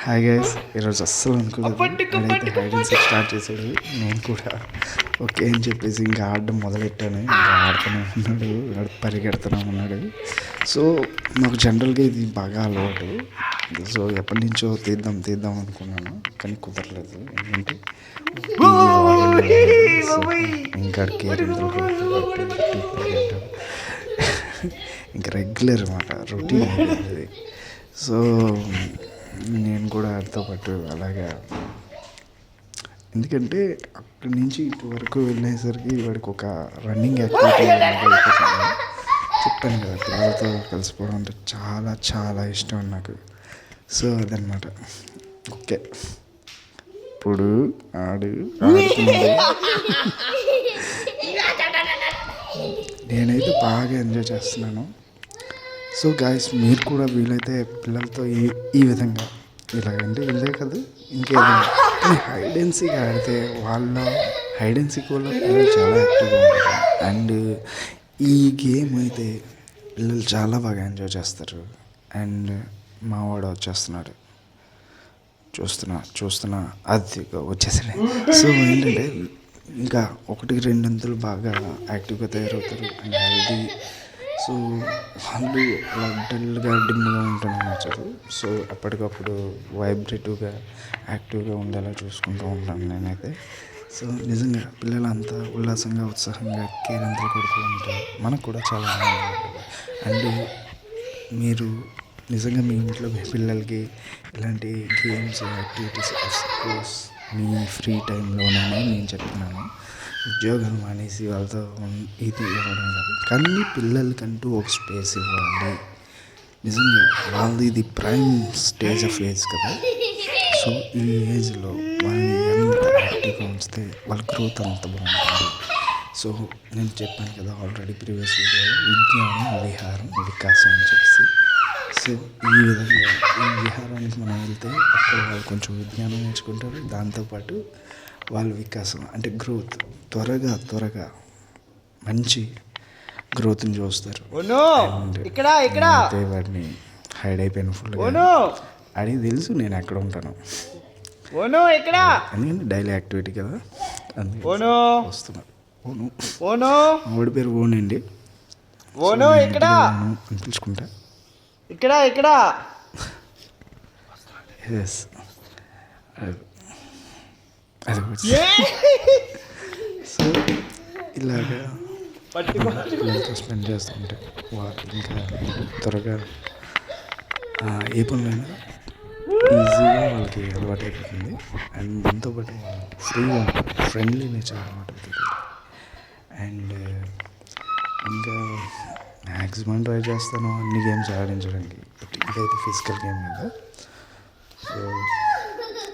Hi guys, ఈరోజు అస్సలు అనుకోలేదు ఆడైతే హైడ్ అండ్ సీక్ స్టార్ట్ చేశాడు. నేను కూడా ఓకే అని చెప్పేసి ఇంకా ఆడడం మొదలెట్టాను. ఇంకా ఆడుతూనే ఉన్నాడు, పరిగెడుతూనే ఉన్నాడు. సో నాకు జనరల్గా ఇది బాగా అలవాటు. సో ఎప్పటి నుంచో తీద్దాం అనుకున్నాను, కానీ కుదరలేదు. ఎందుకంటే ఇంకా ఇంకా రెగ్యులర్ అన్నమాట, రొటీన్ అయిపోయింది. సో నేను కూడా ఆడితో పాటు అలాగా, ఎందుకంటే అక్కడి నుంచి ఇటు వరకు వెళ్ళేసరికి వాడికి ఒక రన్నింగ్ యాక్టివిటీ అయిపోతుంది. చెప్పాను కదా, పిల్లలతో కలిసిపోవడం అంటే చాలా చాలా ఇష్టం నాకు. సో అదనమాట. ఓకే, ఇప్పుడు ఆడుతున్నాడు. నేనైతే బాగా ఎంజాయ్ చేస్తున్నాను. సో గాయస్, మీరు కూడా వీలైతే పిల్లలతో ఈ విధంగా ఇలాగంటే వెళ్ళే కదా, ఇంకేదైనా కానీ హైడ్ అండ్ సీక్ ఆడితే హైడ్ అండ్ సీక్ వల్ల పిల్లలు చాలా యాక్టివ్గా ఉంటారు. అండ్ ఈ గేమ్ అయితే పిల్లలు చాలా బాగా ఎంజాయ్ చేస్తారు. అండ్ మావాడు వచ్చేస్తున్నాడు, చూస్తున్నా అది వచ్చేసాడు. సో ఏంటంటే ఇంకా 1-2 బాగా యాక్టివ్గా తయారవుతారు అండ్ హెల్దీ. సో వాళ్ళు అలా డల్గా డిమ్గా ఉంటూనే నచ్చదు. సో అప్పటికప్పుడు వైబ్రేటివ్గా యాక్టివ్గా ఉండేలా చూసుకుంటూ ఉంటాను నేనైతే. సో నిజంగా పిల్లలంతా ఉల్లాసంగా ఉత్సాహంగా కేరింతలు కొడుతూ ఉంటారు, మనకు కూడా చాలా ఆనందంగా ఉంటుంది. అండ్ మీరు నిజంగా మీ ఇంట్లో మీ పిల్లలకి ఇలాంటి గేమ్స్ యాక్టివిటీస్ కోర్స్ మీ ఫ్రీ టైంలోనే నేను చెప్తున్నాను. ఉద్యోగాలు మానేసి వాళ్ళతో ఇది ఇవ్వడం కాదు, కానీ పిల్లలకంటూ ఒక స్పేస్ ఇవ్వాలి. నిజంగా వాళ్ళది ఇది ప్రైమ్ స్టేజ్ ఆఫ్ ఏజ్ కదా. సో ఈ ఏజ్లో వాళ్ళని ఎంత యాక్టివ్గా ఉంచితే వాళ్ళ గ్రోత్ అంత బాగుంటుంది. సో నేను చెప్పాను కదా ఆల్రెడీ ప్రీవియస్ వీడియోలో, విజ్ఞానం విహారం వికాసం అని చెప్పేసి. సో ఈ విధంగా ఈ విహారానికి మనం వెళ్తే అక్కడ వాళ్ళు కొంచెం విజ్ఞానం నేర్చుకుంటారు, దాంతోపాటు వాళ్ళ వికాసం అంటే గ్రోత్ త్వరగా మంచి గ్రోత్ని చూస్తారు. అండ్ వాడిని హైడ్ అయిపోయిన ఫుల్గా అడిగి తెలుసు నేను ఎక్కడ ఉంటాను, ఎందుకంటే డైలీ యాక్టివిటీ కదా, అందుకే వస్తున్నాను. ఓడి పేరు ఓనండి, అని పిలుచుకుంటా. ఇక్కడ ఎస్, అది సో ఇలాగా పిల్లలతో స్పెండ్ చేస్తుంటే వాళ్ళు ఇంకా త్వరగా ఏ పనులైనా ఈజీగా వాళ్ళకి అలవాటు అయిపోతుంది. అండ్ దాంతోపాటు ఫ్రీగా ఉంటారు, ఫ్రెండ్లీ నేచర్ అన్నమాట. అండ్ ఇంకా మ్యాక్సిమం ట్రై చేస్తాను అన్ని గేమ్స్ ఆడించడానికి. ఇదైతే ఫిజికల్ గేమ్ కదా, సో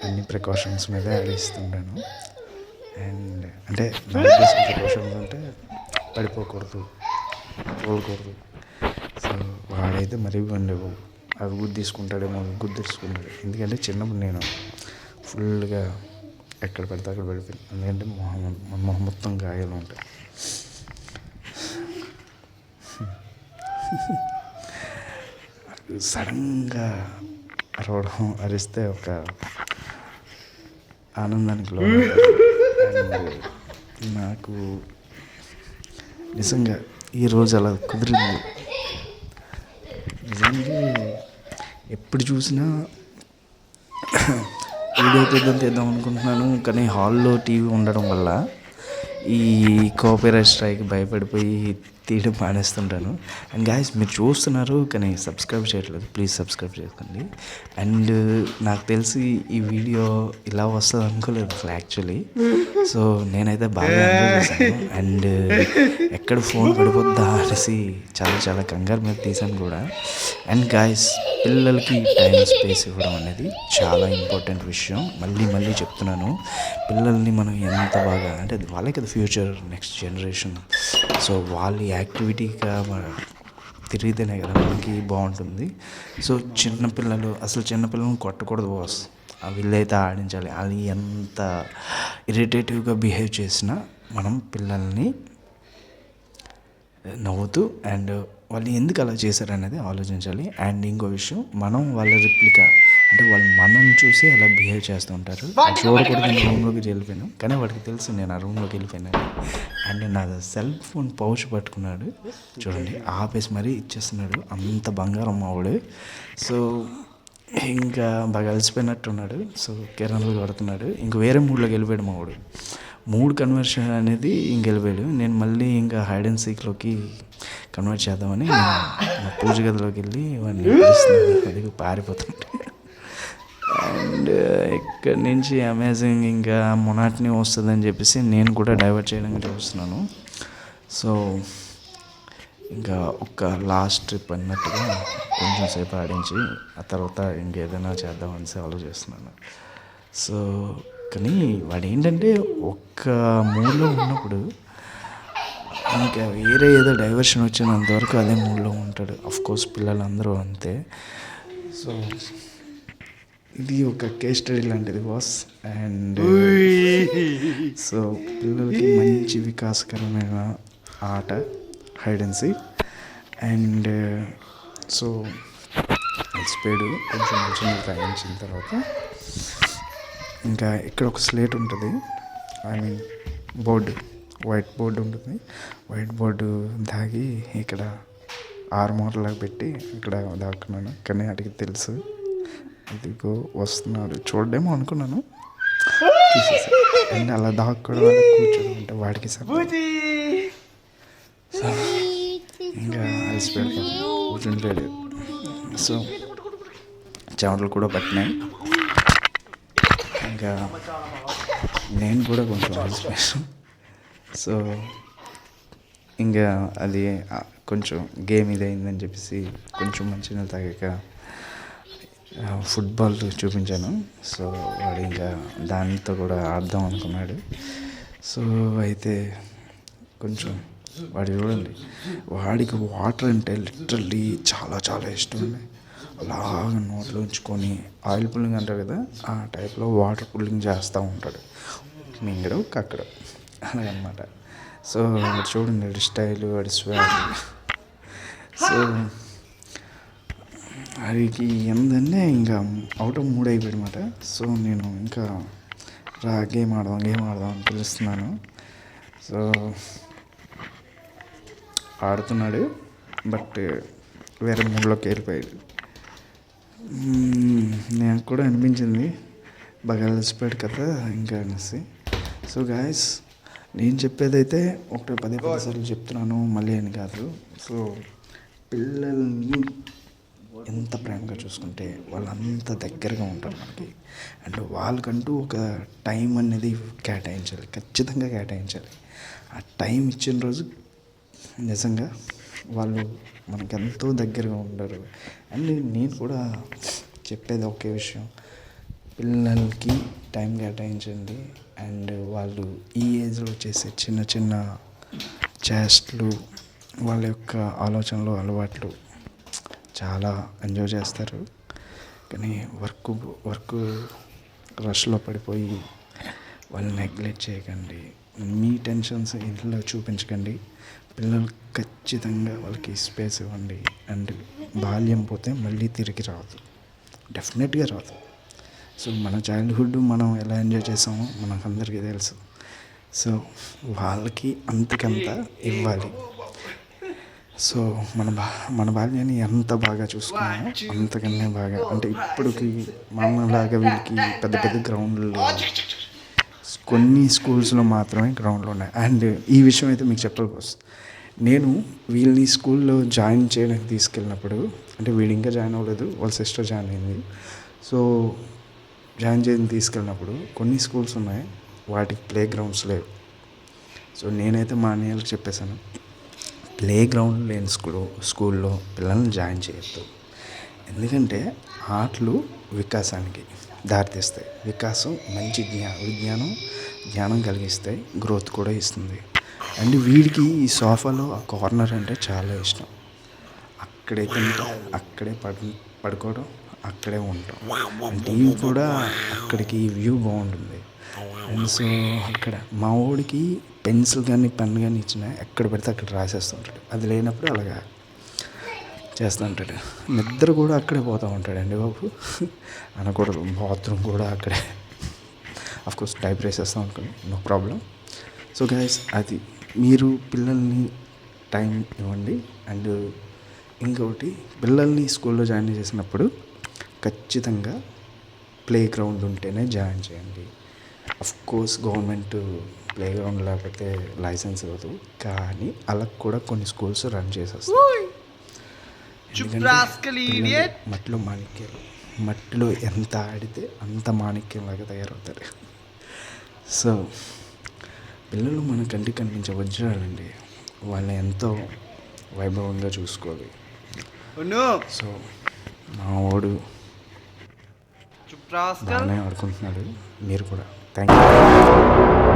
అన్ని ప్రికాషన్స్ మీద ఆడిస్తుంటాను. అండ్ అంటే నాకు చేసిన ప్రికాషన్స్ అంటే పడిపోకూడదు, పోకూడదు. సో వాడైతే మరీ ఉండవు, అవి గుద్దేసుకుంటాడేమో, ఎందుకంటే చిన్నప్పుడు నేను ఫుల్గా ఎక్కడ పడితే అక్కడ పడిపోయింది. ఎందుకంటే మొహం మొత్తం గాయాలు ఉంటాయి. సడన్గా అరిస్తే ఒక ఆనందానికి లోనవుతారు. నాకు నిజంగా ఈరోజు అలా కుదిరింది. నిజంగా ఎప్పుడు చూసినా వీడియో తీద్దాం అనుకుంటున్నాను, కానీ హాల్లో టీవీ ఉండడం వల్ల ఈ కాపీరైట్ స్ట్రైక్ భయపడిపోయి తీయడం మానేస్తుంటాను. అండ్ గాయస్, మీరు చూస్తున్నారు కానీ సబ్స్క్రైబ్ చేయట్లేదు, ప్లీజ్ సబ్స్క్రైబ్ చేసుకోండి. అండ్ నాకు తెలిసి ఈ వీడియో ఇలా వస్తుంది అనుకోలేదు అసలు యాక్చువల్లీ. సో నేనైతే బాగా ఎంజాయ్ చేశాను. అండ్ ఎక్కడ ఫోన్ పడిపోద్దా అనేసి చాలా కంగారు మీద తీసాను కూడా. అండ్ గాయస్, పిల్లలకి టైం స్పేస్ ఇవ్వడం అనేది చాలా ఇంపార్టెంట్ విషయం. మళ్ళీ చెప్తున్నాను, పిల్లల్ని మనం ఎంత బాగా అంటే వాళ్ళే కదా ఫ్యూచర్, నెక్స్ట్ జనరేషన్. సో వాళ్ళ యాక్టివిటీగా తిరిగితేనే కదా మనకి బాగుంటుంది. సో చిన్నపిల్లలను కొట్టకూడదు బాస్, వీళ్ళైతే ఆడించాలి. వాళ్ళు ఎంత ఇరిటేటివ్గా బిహేవ్ చేసినా మనం పిల్లల్ని నవ్వుతూ అండ్ వాళ్ళు ఎందుకు అలా చేశారనేది ఆలోచించాలి. అండ్ ఇంకో విషయం, మనం వాళ్ళ రిప్లికా అంటే వాళ్ళు మనల్ని చూసి అలా బిహేవ్ చేస్తూ ఉంటారు. అది చూడకూడదు నేను రూమ్లోకి వెళ్ళిపోయాను, కానీ వాడికి తెలుసు నేను ఆ రూమ్లోకి వెళ్ళిపోయాను. అండ్ నా సెల్ ఫోన్ పౌచ్ పట్టుకున్నాడు చూడండి, ఆపేసి మరీ ఇచ్చేస్తున్నాడు. అంత బంగారం మావాడు. సో ఇంకా బాగా అలసిపోయినట్టున్నాడు. సో కిరణ్లు కొడుతున్నాడు. ఇంక వేరే మూడ్లోకి వెళ్ళిపోయాడు మావాడు. మూడ్ కన్వర్షన్ అనేది ఇంక వెళ్ళిపోయాడు. నేను మళ్ళీ ఇంకా హైడ్ అండ్ సీక్లోకి కన్వర్ట్ చేద్దామని నా పూజ గదిలోకి వెళ్ళి వాడిని అది పారిపోతుంటే, అండ్ ఇక్కడి నుంచి అమేజింగ్ ఇంకా మొనాట్ని వస్తుందని చెప్పేసి నేను కూడా డైవర్ట్ చేయడానికి చూస్తున్నాను. సో ఇంకా ఒక లాస్ట్ ట్రిప్ అన్నట్టుగా కొంచెం సేపు ఆడించి ఆ తర్వాత ఇంకేదైనా చేద్దామని ఆలోచిస్తున్నాను. సో కానీ వాడు ఏంటంటే ఒక్క మూడ్లో ఉన్నప్పుడు ఇంకా వేరే ఏదో డైవర్షన్ వచ్చినంతవరకు అదే మూడ్లో ఉంటాడు. అఫ్కోర్స్ పిల్లలందరూ అంతే. సో ఇది ఒక కేస్ స్టడీ లాంటిది బాస్. అండ్ సో పిల్లలకి మంచి వికాసకరమైన ఆట hide and seek. And so speed కొంచెం మంచిగా తాగించిన తర్వాత ఇంకా ఇక్కడ ఒక స్లేట్ ఉంటుంది, I mean board, white board ఉంటుంది. వైట్ బోర్డు దాగి ఇక్కడ ఆర్మోర్లాగా పెట్టి ఇక్కడ దాక్కున్నాను. కానీ అడిగి తెలుసు అదిగో వస్తున్నాడు చూడడేమో అనుకున్నాను, చూసేసా. అండ్ అలా దాక్కోవడం వల్ల కూర్చోడం అంటే వాడికి సో ఇంకా అలసిపోయాడు, కూర్చుండిపోయాడు. సో చెమటలు కూడా పట్టినాయి. ఇంకా నేను కూడా కొంచెం అలసిపోయాను. సో ఇంకా అది కొంచెం గేమ్ ఇదైందని చెప్పేసి కొంచెం మంచిగా తాగాక ఫుట్బాల్ చూపించాను. సో వాడు ఇంకా దానితో కూడా ఆడదాం అనుకున్నాడు. సో అయితే కొంచెం వాడు చూడండి, వాడికి వాటర్ అంటే లిటరల్లీ చాలా చాలా ఇష్టం అండి. అలాగ నోట్లో ఉంచుకొని ఆయిల్ పుల్లింగ్ అంటారు కదా, ఆ టైప్లో వాటర్ పుల్లింగ్ చేస్తూ ఉంటాడు, మింగడం కక్కడం అలాగనమాట. సో చూడండి వాడి స్టైల్, వాడి స్వాగ్. సో వాడికి ఏంటంటే ఇంకా అవుట్ ఆఫ్ మూడ్ అయిపోయాడు అనమాట. సో నేను ఇంకా గేమ్ ఆడదాం అని పిలుస్తున్నాను. సో ఆడుతున్నాడు, బట్ వేరే మూడ్లోకి వెళ్ళిపోయాడు. నాకు కూడా అనిపించింది బాగా అలసిపోయాడు కదా ఇంకా అనేసి. సో గాయస్, నేను చెప్పేదైతే ఒకటి 10 సార్లు చెప్తున్నాను, మళ్ళీ అని కాదు. సో పిల్లల్ని ఎంత ప్రేమగా చూసుకుంటే వాళ్ళంత దగ్గరగా ఉంటారు మనకి. అండ్ వాళ్ళకంటూ ఒక టైం అనేది కేటాయించాలి, ఖచ్చితంగా కేటాయించాలి. ఆ టైం ఇచ్చిన రోజు నిజంగా వాళ్ళు మనకి ఎంతో దగ్గరగా ఉండరు. అండ్ నేను కూడా చెప్పేది ఒకే విషయం, పిల్లలకి టైం కేటాయించండి. అండ్ వాళ్ళు ఈ ఏజ్లో చేసే చిన్న చిన్న చేష్టలు, వాళ్ళ యొక్క ఆలోచనలు, అలవాట్లు చాలా ఎంజాయ్ చేస్తారు. కానీ వర్క్ రష్లో పడిపోయి వాళ్ళని నెగ్లెక్ట్ చేయకండి. మీ టెన్షన్స్ ఇంట్లో చూపించకండి. పిల్లలు ఖచ్చితంగా వాళ్ళకి స్పేస్ ఇవ్వండి. అండ్ బాల్యం పోతే మళ్ళీ తిరిగి రాదు, డెఫినెట్గా రాదు. సో మన చైల్డ్హుడ్ మనం ఎలా ఎంజాయ్ చేసామో మనకందరికీ తెలుసు. సో వాళ్ళకి అంతకంత ఇవ్వాలి. సో మన బాల్యాన్ని ఎంత బాగా చూసుకున్నామో అంతకన్నా బాగా, అంటే ఇప్పటికి మనలాగా వీళ్ళకి పెద్ద పెద్ద గ్రౌండ్లు కొన్ని స్కూల్స్లో మాత్రమే గ్రౌండ్లు ఉన్నాయి. అండ్ ఈ విషయం అయితే మీకు చెప్పాలి, నేను వీళ్ళని స్కూల్లో జాయిన్ చేయడానికి తీసుకెళ్ళినప్పుడు, అంటే వీడు ఇంకా జాయిన్ అవ్వలేదు, వాళ్ళ సిస్టర్ జాయిన్ అయింది. సో జాయిన్ చేయడానికి తీసుకెళ్ళినప్పుడు కొన్ని స్కూల్స్ ఉన్నాయి, వాటికి ప్లే గ్రౌండ్స్ లేవు. సో నేనైతే మా అన్నయ్యలకు చెప్పేశాను, ప్లే గ్రౌండ్ లేని స్కూల్లో పిల్లల్ని జాయిన్ చేయొద్దు. ఎందుకంటే ఆటలు వికాసానికి దారితీస్తాయి. వికాసం మంచి జ్ఞానం కలిగిస్తాయి, గ్రోత్ కూడా ఇస్తుంది. అండ్ వీడికి ఈ సోఫాలో ఆ కార్నర్ అంటే చాలా ఇష్టం. అక్కడే తింటాం, అక్కడే పడుకోవడం, అక్కడే ఉంటాం. టీవీ కూడా అక్కడికి వ్యూ బాగుంటుంది. అండ్ సో అక్కడ మా వాడికి పెన్సిల్ కానీ పెన్ కానీ ఇచ్చినా ఎక్కడ పెడితే అక్కడ రాసేస్తుంటాడు. అది లేనప్పుడు అలాగా చేస్తూ ఉంటాడు. నిద్ర కూడా అక్కడే పోతూ ఉంటాడండి బాబు. అనకూడదు, బాత్రూమ్ కూడా అక్కడే. కోర్స్ డైపర్ వేసేస్తాం అనుకోండి, నో ప్రాబ్లం. సో గైస్, అది మీరు పిల్లల్ని టైం ఇవ్వండి. అండ్ ఇంకొకటి, పిల్లల్ని స్కూల్లో జాయిన్ చేసినప్పుడు ఖచ్చితంగా ప్లే గ్రౌండ్ ఉంటేనే జాయిన్ చేయండి. కోర్స్ గవర్నమెంట్ ప్లే గ్రౌండ్ లేకపోతే లైసెన్స్ ఇవ్వదు, కానీ అలా కూడా కొన్ని స్కూల్స్ రన్ చేసేస్తాయి. మట్టిలో మాణిక్యాలు, మట్టిలో ఎంత ఆడితే అంత మాణిక్యంలాగా తయారవుతారు. సో పిల్లలు మన కంటికి కనిపించే వజ్రాలండి, వాళ్ళని ఎంతో వైభవంగా చూసుకోవాలి. సో మా వాడు బాగానే ఆడుకుంటున్నాడు, మీరు కూడా. Thank you.